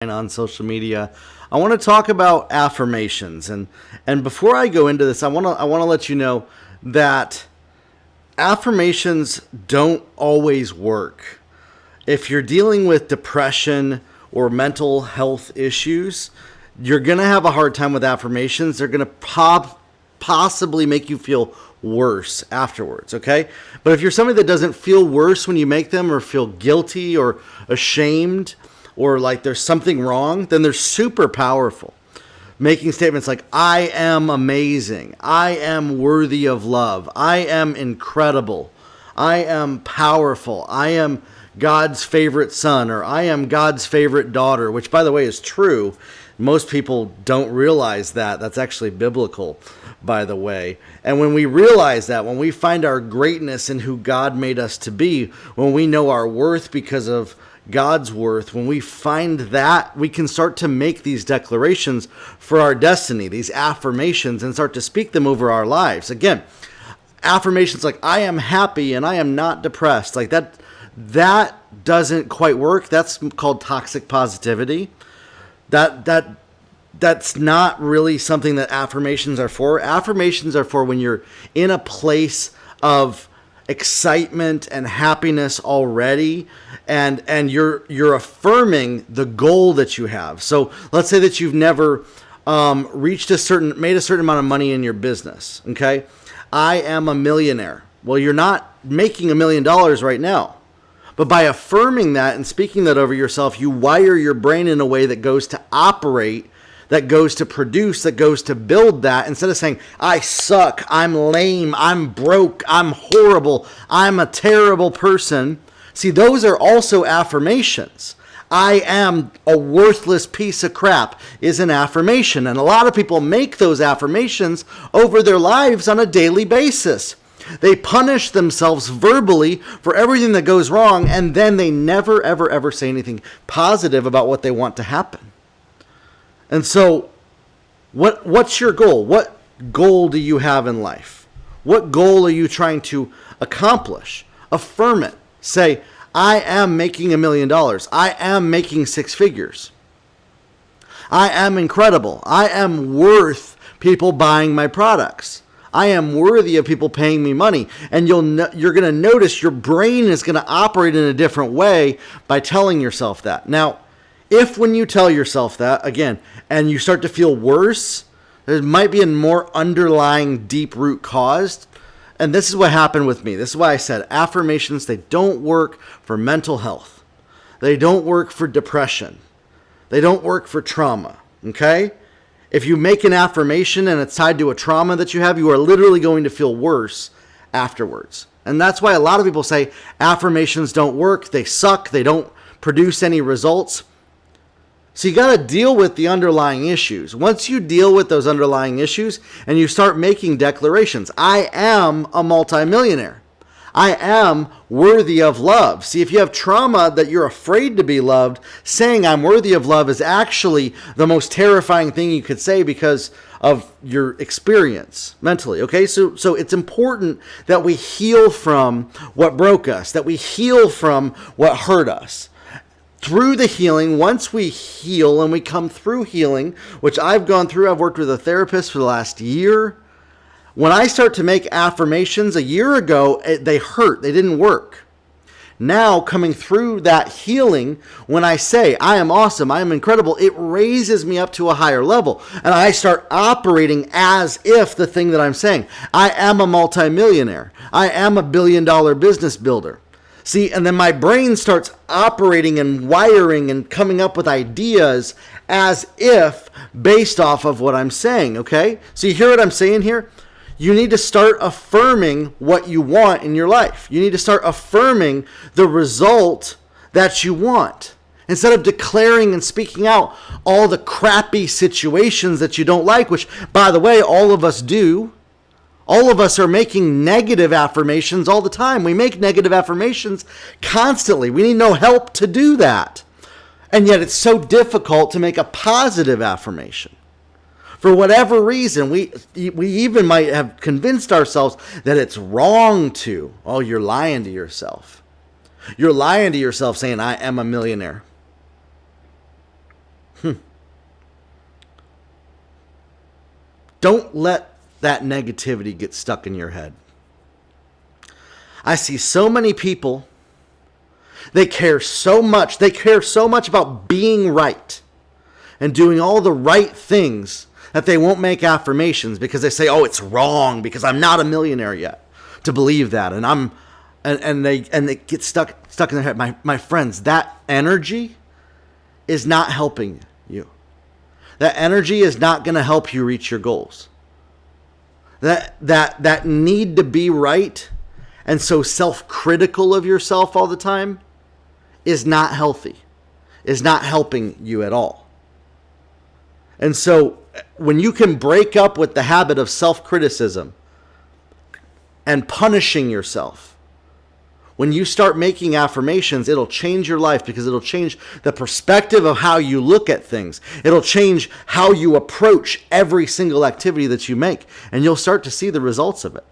on social media. I want to talk about affirmations, and before I go into this, I want to let you know that affirmations don't always work. If you're dealing with depression or mental health issues, you're going to have a hard time with affirmations. They're going to possibly make you feel worse afterwards, okay? But if you're somebody that doesn't feel worse when you make them, or feel guilty or ashamed, or like there's something wrong, then they're super powerful. Making statements like, I am amazing, I am worthy of love, I am incredible, I am powerful, I am God's favorite son, or I am God's favorite daughter, which, by the way, is true. Most people don't realize that. That's actually biblical, by the way. And when we realize that, when we find our greatness in who God made us to be, when we know our worth because of God's worth, when we find that, we can start to make these declarations for our destiny, these affirmations, and start to speak them over our lives. Again, affirmations like, I am happy and I am not depressed, like that doesn't quite work. That's called toxic positivity. That's not really something that affirmations are for. Affirmations are for when you're in a place of excitement and happiness already, and you're affirming the goal that you have. So let's say that you've never made a certain amount of money in your business. Okay, I am a millionaire. Well, you're not making $1 million right now. But by affirming that and speaking that over yourself, you wire your brain in a way that goes to operate, that goes to produce, that goes to build that. Instead of saying, I suck, I'm lame, I'm broke, I'm horrible, I'm a terrible person. See, those are also affirmations. I am a worthless piece of crap is an affirmation. And a lot of people make those affirmations over their lives on a daily basis. They punish themselves verbally for everything that goes wrong, and then they never, ever, ever say anything positive about what they want to happen. And so, what's your goal? What goal do you have in life? What goal are you trying to accomplish? Affirm it. Say, I am making $1 million. I am making 6 figures. I am incredible. I am worth people buying my products. I am worthy of people paying me money. And you're going to notice your brain is going to operate in a different way by telling yourself that. Now, if when you tell yourself that, again, and you start to feel worse, there might be a more underlying deep root cause. And this is what happened with me. This is why I said affirmations, they don't work for mental health. They don't work for depression. They don't work for trauma. Okay? If you make an affirmation and it's tied to a trauma that you have, you are literally going to feel worse afterwards. And that's why a lot of people say affirmations don't work, they suck, they don't produce any results. So you got to deal with the underlying issues. Once you deal with those underlying issues and you start making declarations, I am a multimillionaire. I am worthy of love. See, if you have trauma that you're afraid to be loved, saying I'm worthy of love is actually the most terrifying thing you could say because of your experience mentally. Okay, so it's important that we heal from what broke us, that we heal from what hurt us. Through the healing, once we heal and we come through healing, which I've gone through, I've worked with a therapist for the last year. When I start to make affirmations a year ago, they hurt. They didn't work. Now, coming through that healing, when I say, I am awesome, I am incredible, it raises me up to a higher level. And I start operating as if the thing that I'm saying, I am a multimillionaire. I am a billion-dollar business builder. See, and then my brain starts operating and wiring and coming up with ideas as if based off of what I'm saying, okay? So you hear what I'm saying here? You need to start affirming what you want in your life. You need to start affirming the result that you want. Instead of declaring and speaking out all the crappy situations that you don't like, which, by the way, all of us do. All of us are making negative affirmations all the time. We make negative affirmations constantly. We need no help to do that. And yet it's so difficult to make a positive affirmation. For whatever reason, we even might have convinced ourselves that it's wrong to. Oh, you're lying to yourself. You're lying to yourself saying, I am a millionaire. Don't let that negativity get stuck in your head. I see so many people, they care so much about being right and doing all the right things that they won't make affirmations because they say, oh, it's wrong because I'm not a millionaire yet to believe that. And they get stuck in their head. My friends, that energy is not helping you. That energy is not going to help you reach your goals. That need to be right and so self-critical of yourself all the time is not healthy, is not helping you at all. And so when you can break up with the habit of self-criticism and punishing yourself, when you start making affirmations, it'll change your life because it'll change the perspective of how you look at things. It'll change how you approach every single activity that you make, and you'll start to see the results of it.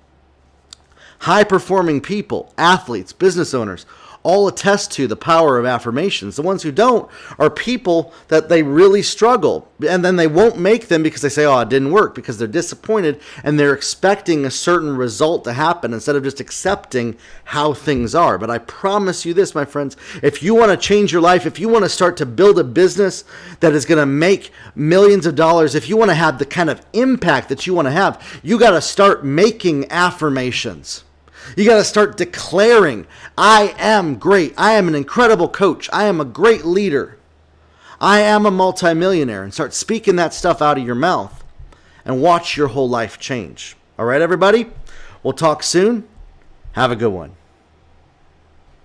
High-performing people, athletes, business owners, all attest to the power of affirmations. The ones who don't are people that they really struggle, and then they won't make them because they say, oh, it didn't work, because they're disappointed and they're expecting a certain result to happen instead of just accepting how things are. But I promise you this, my friends, if you want to change your life, if you want to start to build a business that is going to make millions of dollars, if you want to have the kind of impact that you want to have, you got to start making affirmations. You got to start declaring, I am great. I am an incredible coach. I am a great leader. I am a multimillionaire. And start speaking that stuff out of your mouth and watch your whole life change. All right, everybody? We'll talk soon. Have a good one.